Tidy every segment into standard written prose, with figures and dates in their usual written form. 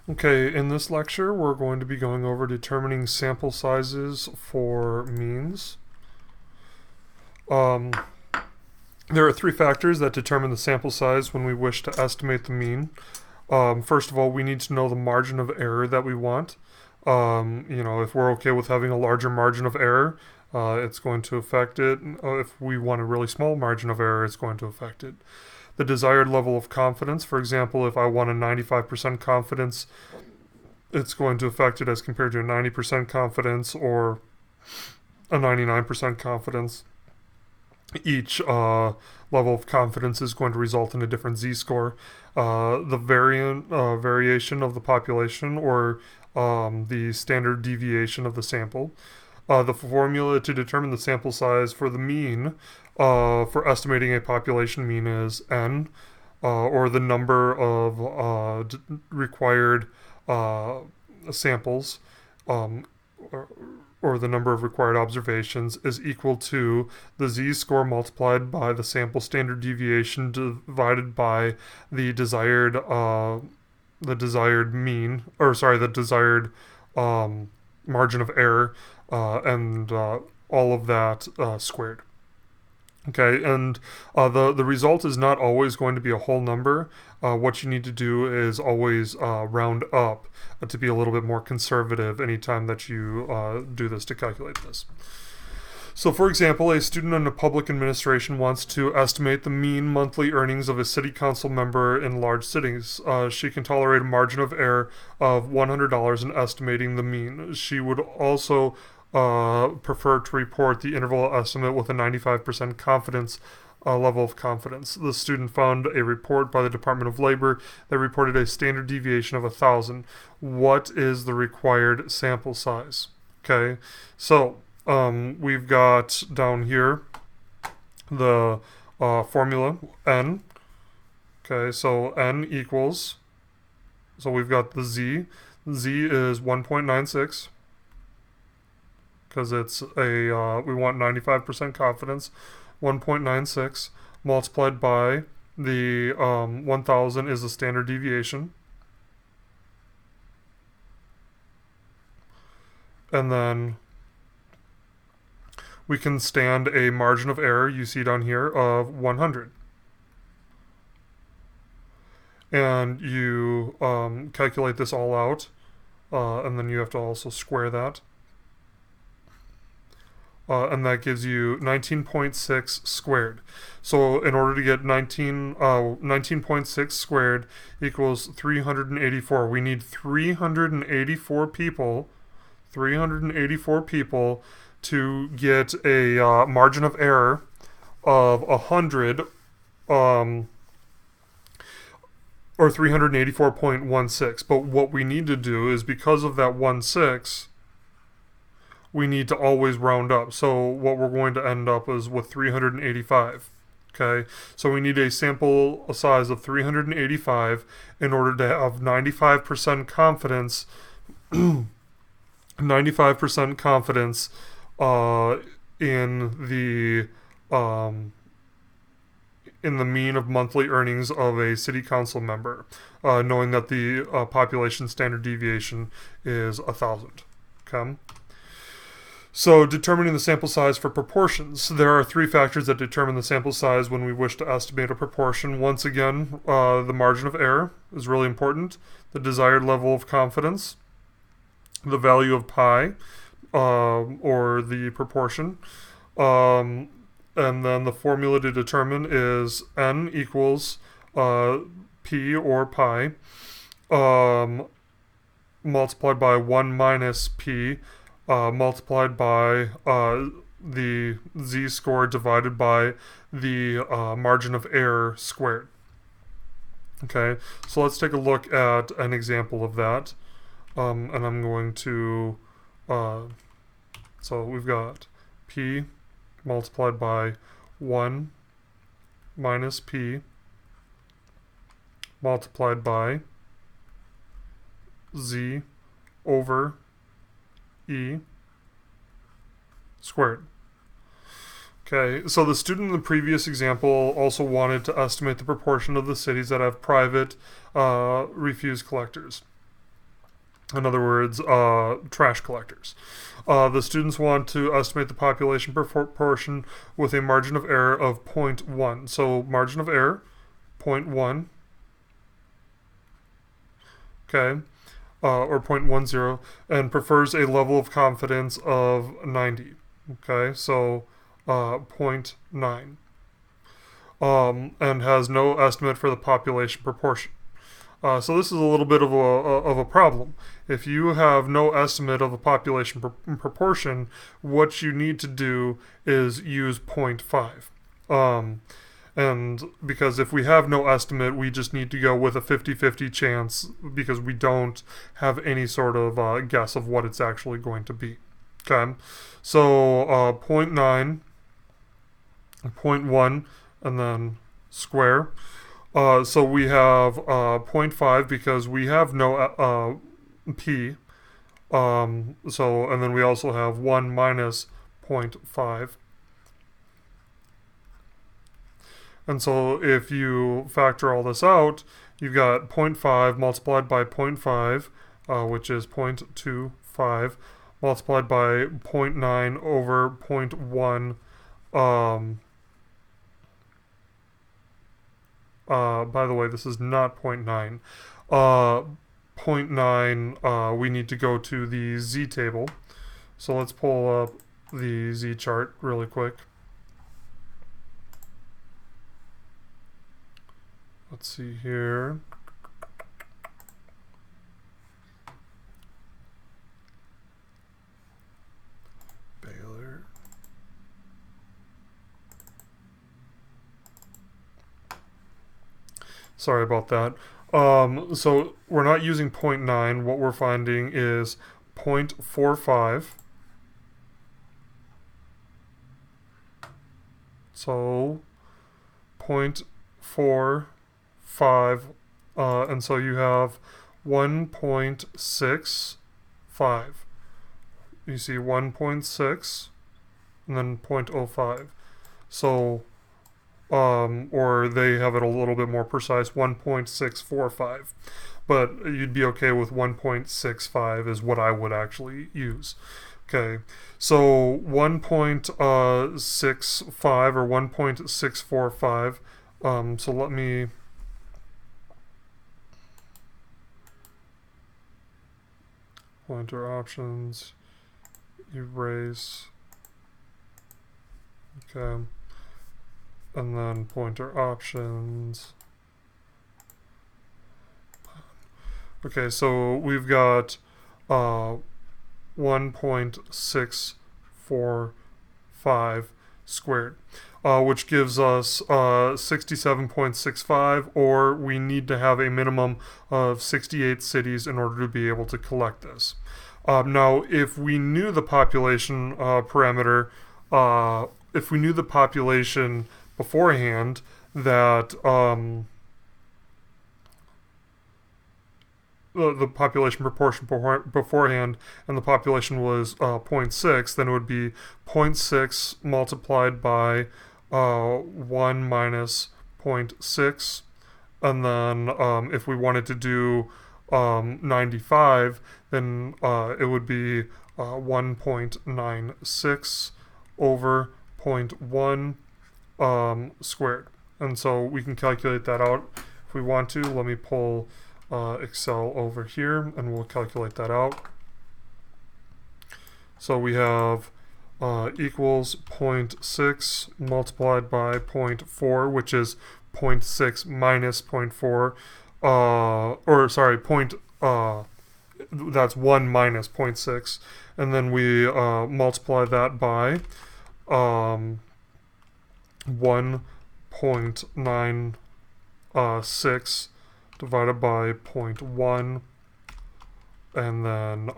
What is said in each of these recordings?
Okay, in this lecture, we're going to be going over determining sample sizes for means. Um, there are three factors that determine the sample size when we wish to estimate the mean. First of all, we need to know the margin of error that we want. If we're okay with having a larger margin of error, it's going to affect it. If we want a really small margin of error, it's going to affect it. The desired level of confidence, for example, if I want a 95% confidence, it's going to affect it as compared to a 90% confidence or a 99% confidence. Each level of confidence is going to result in a different z-score. The variation of the population or the standard deviation of the sample. The formula to determine the sample size for the mean for estimating a population mean is n, or the number of required samples, or the number of required observations, is equal to the z-score multiplied by the sample standard deviation divided by the desired mean, or sorry, the desired margin of error, and all of that squared. Okay, and the result is not always going to be a whole number. What you need to do is always round up to be a little bit more conservative anytime that you do this to calculate this. So for example, a student in a public administration wants to estimate the mean monthly earnings of a city council member in large cities. She can tolerate a margin of error of $100 in estimating the mean. She would also prefer to report the interval estimate with a 95% confidence level of confidence. The student found a report by the Department of Labor that reported a standard deviation of 1,000. What is the required sample size? Okay, so we've got down here the formula n. Okay, so n equals, so we've got the z. Z is 1.96 because it's a we want 95% confidence. 1.96 multiplied by the 1,000 is the standard deviation. And then we can stand a margin of error, you see down here, of 100. And you calculate this all out, and then you have to also square that. And that gives you 19.6 squared. So in order to get 19.6 squared equals 384. We need 384 people to get a margin of error of 100, or 384.16. But what we need to do is, because of that 16, we need to always round up. So what we're going to end up is with 385. Okay, so we need a sample size of 385 in order to have 95% confidence 95% confidence in the mean of monthly earnings of a city council member, knowing that the population standard deviation is 1,000. Okay. So determining the sample size for proportions. There are three factors that determine the sample size when we wish to estimate a proportion. Once again, the margin of error is really important. The desired level of confidence. The value of pi, or the proportion. And then the formula to determine is n equals p or pi multiplied by 1 minus p multiplied by the z-score divided by the margin of error squared. Okay, so let's take a look at an example of that. And I'm going to, so we've got p multiplied by 1 minus p multiplied by z over e squared. Okay, so the student in the previous example also wanted to estimate the proportion of the cities that have private refuse collectors. In other words, trash collectors. The students want to estimate the population proportion with a margin of error of 0.1. So margin of error, 0.1. Okay. Or 0.10, and prefers a level of confidence of 90. Okay, so 0.9. And has no estimate for the population proportion. So this is a little bit of a problem. If you have no estimate of the population proportion, what you need to do is use 0.5. And because if we have no estimate, we just need to go with a 50-50 chance because we don't have any sort of guess of what it's actually going to be. Okay, so 0.9, 0.1, and then square. So we have 0.5 because we have no p. And then we also have 1 minus 0.5. And so if you factor all this out, you've got 0.5 multiplied by 0.5, which is 0.25, multiplied by 0.9 over 0.1. By the way, this is not 0.9. 0.9, we need to go to the z table. So let's pull up the z chart really quick. Let's see here. Baylor. Sorry about that. So we're not using 0.9. What we're finding is 0.45. So 0.45. And so you have 1.65. You see 1.6 and then 0.05. So or they have it a little bit more precise, 1.645. But you'd be okay with 1.65 is what I would actually use. Okay, so 1.65 or 1.645. So let me enter options, erase. Okay. And then pointer options. Okay, so we've got 1.645 squared, which gives us 67.65, or we need to have a minimum of 68 cities in order to be able to collect this. Now, if we knew the population parameter, if we knew the population beforehand, that the population proportion beforehand and the population was 0.6, then it would be 0.6 multiplied by 1 minus 0.6, and then if we wanted to do 95, then it would be 1.96 over 0.1 squared. And so we can calculate that out if we want to. Let me pull Excel over here and we'll calculate that out. So we have equals 0.6 multiplied by 0.4, which is 0.6 minus 0.4, or sorry, that's 1 minus 0.6, and then we multiply that by 1.96 divided by 0.1, and then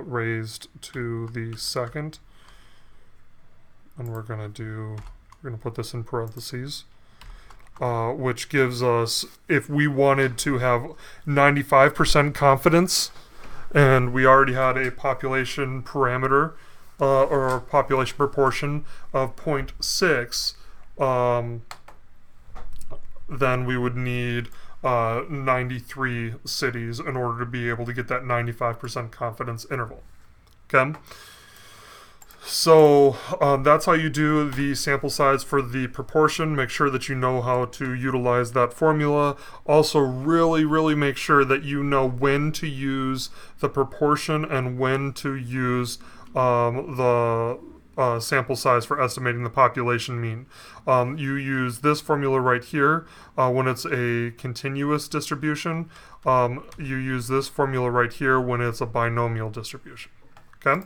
raised to the second. And we're gonna put this in parentheses, which gives us, if we wanted to have 95% confidence, and we already had a population parameter or population proportion of 0.6, then we would need 93 cities in order to be able to get that 95% confidence interval. Okay? So that's how you do the sample size for the proportion. Make sure that you know how to utilize that formula. Also, really make sure that you know when to use the proportion and when to use the sample size for estimating the population mean. You use this formula right here when it's a continuous distribution. You use this formula right here when it's a binomial distribution. Okay?